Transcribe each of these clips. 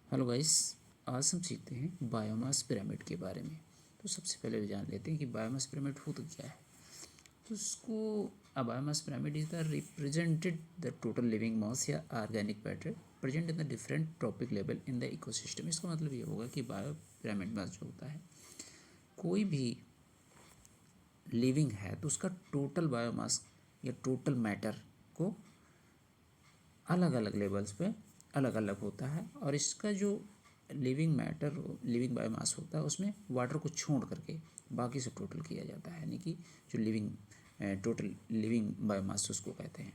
Hello guys, आज हम सीखते हैं बायोमास पिरामिड के बारे में। तो सबसे पहले जान लेते हैं कि बायोमास पिरामिड होता क्या है। तो इसको a biomass pyramid is the represented the total living mass या organic matter present in the different trophic level in the ecosystem. इसका मतलब ये होगा कि बायो पिरामिड मास जो होता है, कोई भी लिविंग है तो उसका टोटल बायोमास या टोटल मैटर को अलग अलग लेवल्स पे अलग अलग होता है। और इसका जो लिविंग मैटर लिविंग बायोमास होता है उसमें वाटर को छोड़ करके बाकी से टोटल किया जाता है, यानी कि जो लिविंग टोटल लिविंग बायोमास उसको कहते हैं।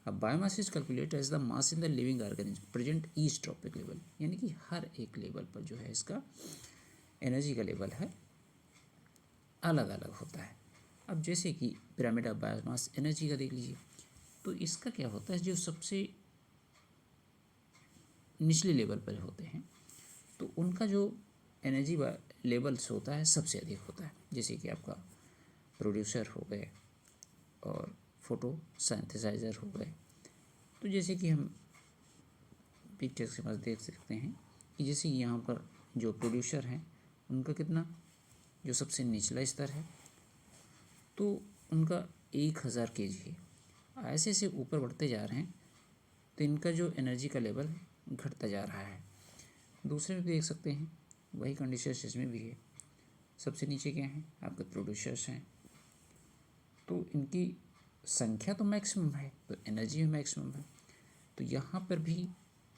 अब biomass is calculate as the mass in the living organism present each trophic level, यानी कि हर एक लेवल पर जो है इसका एनर्जी का लेवल है अलग अलग होता है। अब जैसे कि पिरामिड ऑफ बायोमास एनर्जी का देख लीजिए, तो इसका क्या होता है, जो सबसे निचले लेवल पर होते हैं तो उनका जो एनर्जी लेवल्स होता है सबसे अधिक होता है। जैसे कि आपका प्रोड्यूसर हो गए और फोटो सिंथेसाइजर हो गए। तो जैसे कि हम पिक्चर्स के पास देख सकते हैं कि जैसे यहाँ पर जो प्रोड्यूसर हैं उनका कितना, जो सबसे निचला स्तर है तो उनका 1000 kg है। ऐसे ऐसे ऊपर बढ़ते जा रहे हैं तो इनका जो एनर्जी का लेवल घटता जा रहा है। दूसरे में भी देख सकते हैं वही कंडीशंस इसमें भी है। सबसे नीचे क्या है, आपके प्रोड्यूसर्स हैं, तो इनकी संख्या तो मैक्सिमम है तो एनर्जी भी मैक्सिमम है। तो यहाँ पर भी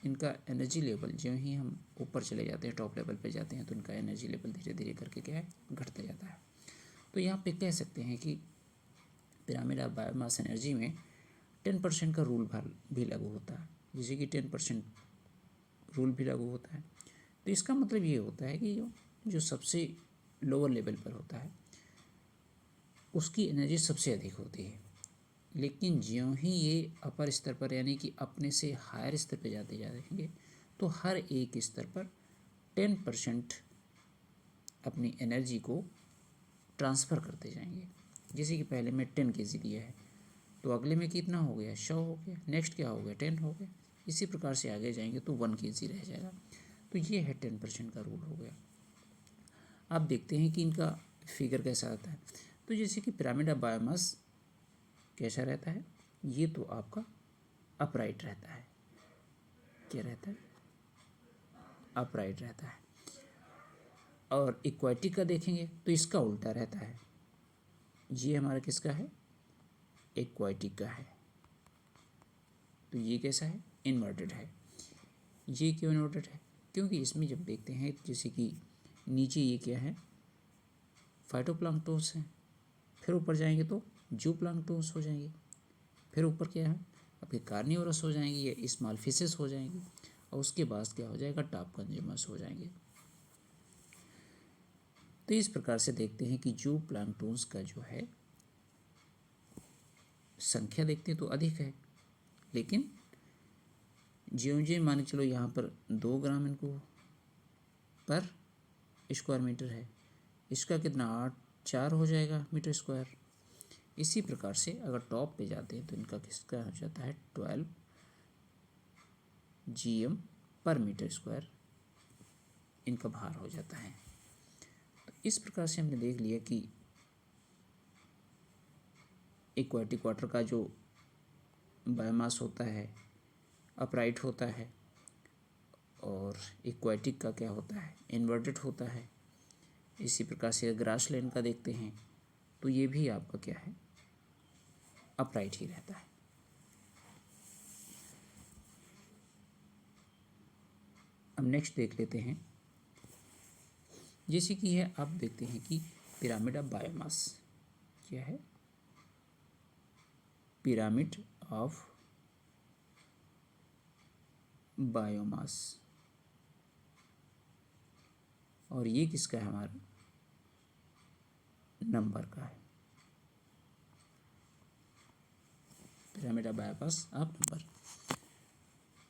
इनका एनर्जी लेवल जो ही हम ऊपर चले जाते हैं, टॉप लेवल पे जाते हैं, तो इनका एनर्जी लेवल धीरे धीरे करके क्या है, घटता जाता है। तो यहाँ पे कह सकते हैं कि पिरामिड ऑफ बायोमास एनर्जी में 10% का रूल भी लागू होता है। जैसे कि 10% रूल भी लागू होता है। तो इसका मतलब ये होता है कि जो सबसे लोअर लेवल पर होता है उसकी एनर्जी सबसे अधिक होती है, लेकिन ज्यों ही ये अपर स्तर पर यानी कि अपने से हायर स्तर पर जाते जाएंगे तो हर एक स्तर पर 10% अपनी एनर्जी को ट्रांसफ़र करते जाएंगे। जैसे कि पहले में 10 kg दिया है तो अगले में कितना हो गया, 100 हो गया, नेक्स्ट क्या हो गया, 10 हो गया। इसी प्रकार से आगे जाएंगे तो 1 kg रह जाएगा। तो ये है 10% का रूल हो गया। आप देखते हैं कि इनका फिगर कैसा आता है। तो जैसे कि पिरामिड ऑफ बायोमास कैसा रहता है, ये तो आपका अपराइट रहता है। क्या रहता है, अपराइट रहता है। और इक्वाटिक का देखेंगे तो इसका उल्टा रहता है। ये हमारा किसका है, इक्वाटिक का है। तो ये कैसा है, इन्वर्टेड है। ये क्यों इन्वर्टेड है, क्योंकि इसमें जब देखते हैं जैसे कि नीचे ये क्या है, फाइटोप्लैंक्टन्स हैं, फिर ऊपर जाएंगे तो जूप्लैंक्टन्स हो जाएंगे, फिर ऊपर क्या है आपके कार्निवोरस हो जाएंगे या स्मॉल फिशेस हो जाएंगी, और उसके बाद क्या हो जाएगा, टॉप कंज्यूमर्स हो जाएंगे। तो इस प्रकार से देखते हैं कि जूप्लैंक्टन्स का जो है संख्या देखते हैं तो अधिक है, लेकिन ज्यों ज्यों मान के चलो यहाँ पर 2 ग्राम इनको पर स्क्वायर मीटर है, इसका कितना 4 हो जाएगा मीटर स्क्वायर। इसी प्रकार से अगर टॉप पे जाते हैं तो इनका किसका हो जाता है 12 GM पर मीटर स्क्वायर इनका भार हो जाता है। तो इस प्रकार से हमने देख लिया कि एक्वाटिक वाटर का जो बायोमास होता है अपराइट होता है, और एक्वाटिक का क्या होता है, इन्वर्टेड होता है। इसी प्रकार से ग्रासलैंड का देखते हैं तो ये भी आपका क्या है, अपराइट ही रहता है। अब नेक्स्ट देख लेते हैं, जैसे कि है आप देखते हैं कि पिरामिड ऑफ बायोमास क्या है, पिरामिड ऑफ बायोमास, और ये किसका है, हमारा नंबर का है, pyramid of biomass of number.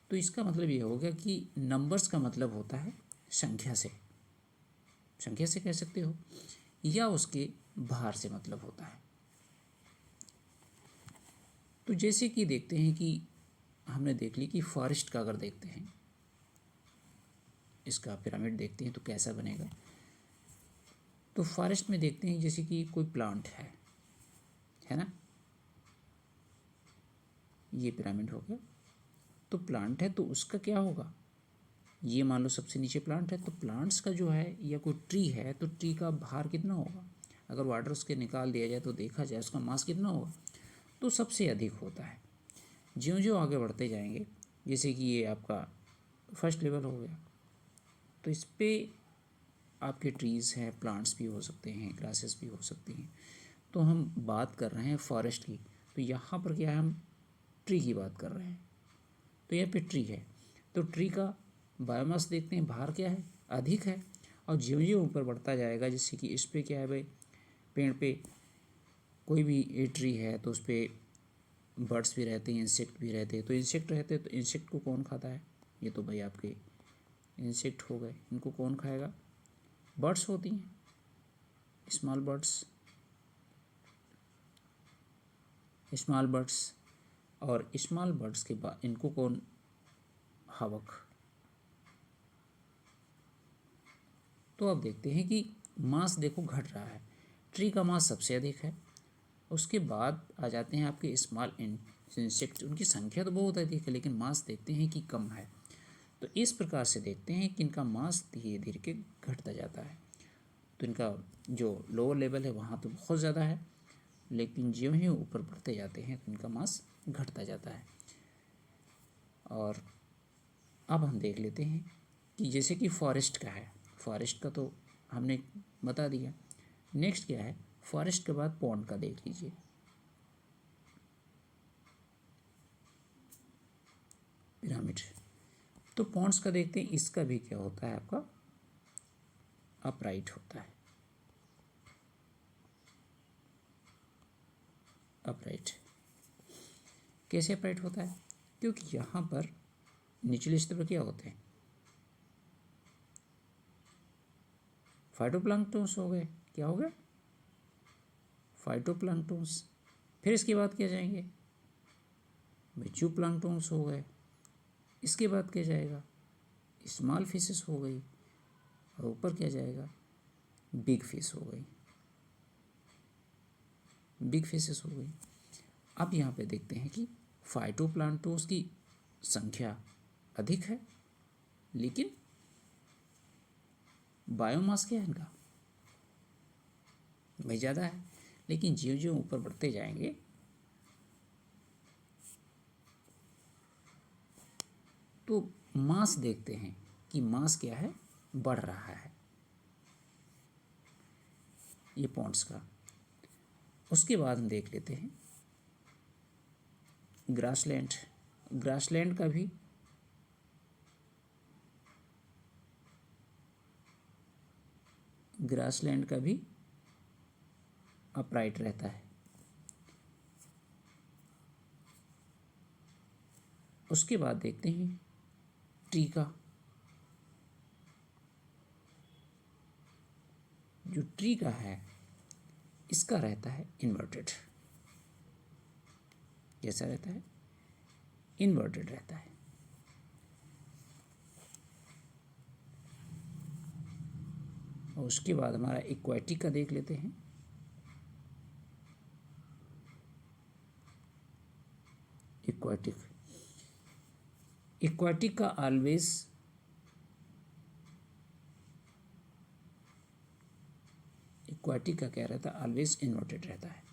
तो इसका मतलब ये हो गया कि नंबर्स का मतलब होता है संख्या से, संख्या से कह सकते हो, या उसके भार से मतलब होता है। तो जैसे कि देखते हैं कि हमने देख ली कि फॉरेस्ट का अगर देखते हैं इसका पिरामिड देखते हैं तो कैसा बनेगा। तो फॉरेस्ट में देखते हैं जैसे कि कोई प्लांट है ना, ये पिरामिड हो गया। तो प्लांट है तो उसका क्या होगा, ये मान लो सबसे नीचे प्लांट है, तो प्लांट्स का जो है या कोई ट्री है तो ट्री का भार कितना होगा, अगर वाटर उसके निकाल दिया जाए तो देखा जाए उसका मास कितना होगा, तो सबसे अधिक होता है। ज्यों ज्यों आगे बढ़ते जाएंगे, जैसे कि ये आपका फर्स्ट लेवल हो गया, तो इस पर आपके ट्रीज़ हैं, प्लांट्स भी हो सकते हैं, ग्रासेस भी हो सकती हैं। तो हम बात कर रहे हैं फॉरेस्ट की, तो यहाँ पर क्या है, हम ट्री की बात कर रहे हैं। तो यहाँ पे ट्री है, तो ट्री का बायोमास देखते हैं, भार क्या है, अधिक है। और ज्यों ज्यों ऊपर बढ़ता जाएगा, जैसे कि इस पे क्या है भाई, पेड़ पे कोई भी ट्री है तो उस पर बर्ड्स भी रहते हैं, इंसेक्ट भी रहते हैं। तो इंसेक्ट रहते हैं तो इंसेक्ट को कौन खाता है, ये तो भाई आपके इंसेक्ट हो गए, इनको कौन खाएगा, बर्ड्स होती हैं, स्मॉल बर्ड्स, स्मॉल बर्ड्स। और स्मॉल बर्ड्स के बाद इनको कौन, हवक। तो अब देखते हैं कि मास देखो घट रहा है, ट्री का मास सबसे अधिक है, उसके बाद आ जाते हैं आपके स्मॉल इंसेक्ट, उनकी संख्या तो बहुत अधिक है लेकिन मास देखते हैं कि कम है। तो इस प्रकार से देखते हैं कि इनका मास धीरे धीरे के घटता जाता है। तो इनका जो लोअर लेवल है वहाँ तो बहुत ज़्यादा है, लेकिन ज्यों ही ऊपर बढ़ते जाते हैं तो इनका मास घटता जाता है। और अब हम देख लेते हैं कि जैसे कि फॉरेस्ट का है, फॉरेस्ट का तो हमने बता दिया। नेक्स्ट क्या है, फॉरेस्ट के बाद पॉन्ड का देख लीजिए। पिरामिड, तो पॉन्ड्स का देखते हैं, इसका भी क्या होता है आपका, अपराइट होता है, अपराइट। कैसे अपराइट होता है, क्योंकि यहाँ पर निचले स्तर पर क्या होते हैं, फाइटोप्लैंक्टन्स हो गए, क्या हो गया, फाइटोप्लैंक्टन्स। फिर इसके बाद क्या जाएंगे, जूप्लैंक्टन्स हो गए। इसके बाद क्या जाएगा, स्मॉल फिशेस हो गई, और ऊपर क्या जाएगा, बिग फिश हो गई, बिग फिशेस हो गई। अब यहाँ पे देखते हैं कि फाइटोप्लैंक्टन्स की संख्या अधिक है, लेकिन बायोमास क्या है इनका, भाई ज़्यादा है। लेकिन ज्यों ज्यों ऊपर बढ़ते जाएंगे तो मास देखते हैं कि मास क्या है, बढ़ रहा है, ये पॉन्ड्स का। उसके बाद हम देख लेते हैं ग्रासलैंड, ग्रासलैंड का भी अपराइट रहता है। उसके बाद देखते हैं ट्री का, जो ट्री का है इसका रहता है इन्वर्टेड। कैसा रहता है, इन्वर्टेड रहता है। और उसके बाद हमारा इक्वेटिक का देख लेते हैं। इक्वेटिक, इक्वेटिक का ऑलवेज इक्वेटिक का क्या रहता है, ऑलवेज इन्वर्टेड रहता है।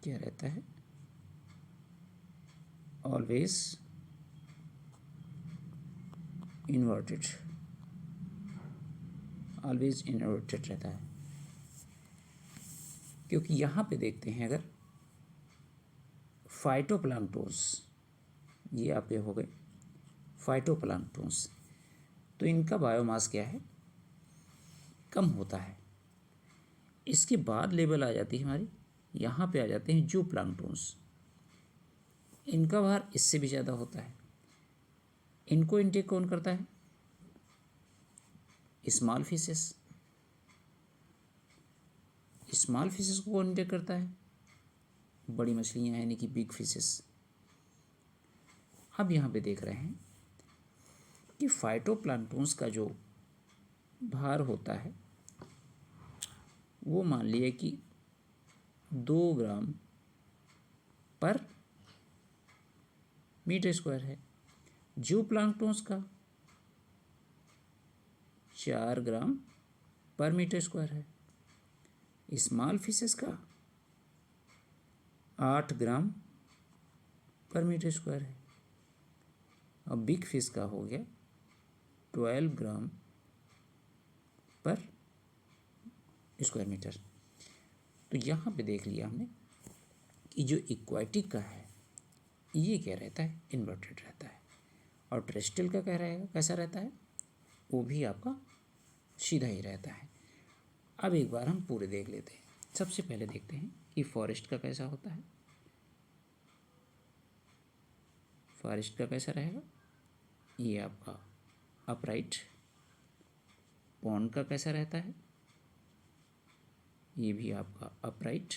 क्या रहता है, ऑलवेज इन्वर्टेड, ऑलवेज इन्वर्टेड रहता है। क्योंकि यहाँ पे देखते हैं अगर फाइटोप्लैंक्टन्स, ये आपके हो गए फाइटोप्लैंक्टन्स, तो इनका बायोमास क्या है, कम होता है। इसके बाद लेवल आ जाती है हमारी, यहाँ पे आ जाते हैं जू प्लैंक्टन्स, इनका भार इससे भी ज़्यादा होता है। इनको इनटेक कौन करता है, स्मॉल फिशेस। स्मॉल फिशेस को कौन इनटेक करता है, बड़ी मछलियाँ यानी कि बिग फिशेस। अब यहाँ पे देख रहे हैं कि फाइटोप्लैंक्टन्स का जो भार होता है वो मान लिए कि 2 ग्राम पर मीटर स्क्वायर है। जू प्लैंक्टन्स का 4 ग्राम पर मीटर स्क्वायर है। स्मॉल फिशेस का 8 ग्राम पर मीटर स्क्वायर है। और बिग फिश का हो गया 12 ग्राम पर स्क्वायर मीटर। तो यहाँ पे देख लिया हमने कि जो एक्वाटिक का है ये क्या रहता है, इन्वर्टेड रहता है। और टेरेस्ट्रियल का क्या रहेगा, कैसा रहता है, वो भी आपका सीधा ही रहता है। अब एक बार हम पूरे देख लेते हैं। सबसे पहले देखते हैं कि फॉरेस्ट का कैसा होता है। फॉरेस्ट का कैसा रहेगा, ये आपका अपराइट। पॉन्ड का कैसा रहता है, ये भी आपका अपराइट।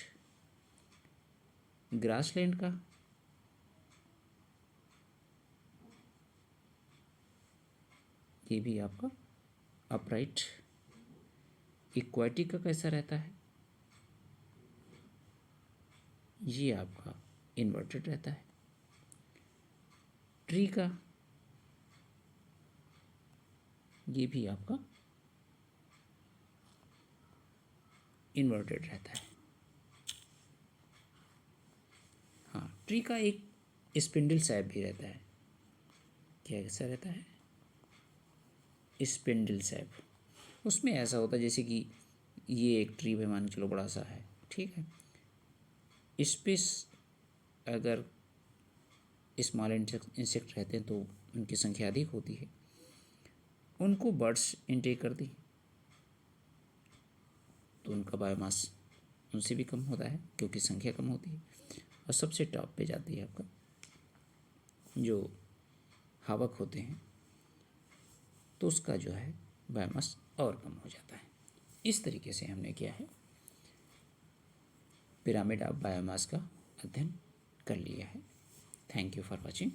ग्रासलैंड का ये भी आपका अपराइट। इक्वाटिक का कैसा रहता है, ये आपका इन्वर्टेड रहता है। ट्री का ये भी आपका इन्वर्टेड रहता है। हाँ, ट्री का एक स्पिंडल शेप भी रहता है। क्या कैसा रहता है, स्पिंडल शेप। उसमें ऐसा होता है जैसे कि ये एक ट्री है, मान के चलो बड़ा सा है, ठीक है। इस पे अगर स्मॉल इंसेक्ट रहते हैं तो उनकी संख्या अधिक होती है। उनको बर्ड्स इनटेक कर दी तो उनका बायोमास उनसे भी कम होता है क्योंकि संख्या कम होती है। और सबसे टॉप पे जाती है आपका जो हावक होते हैं, तो उसका जो है बायोमास और कम हो जाता है। इस तरीके से हमने क्या है, पिरामिड ऑफ बायोमास का अध्ययन कर लिया है। Thank you for watching.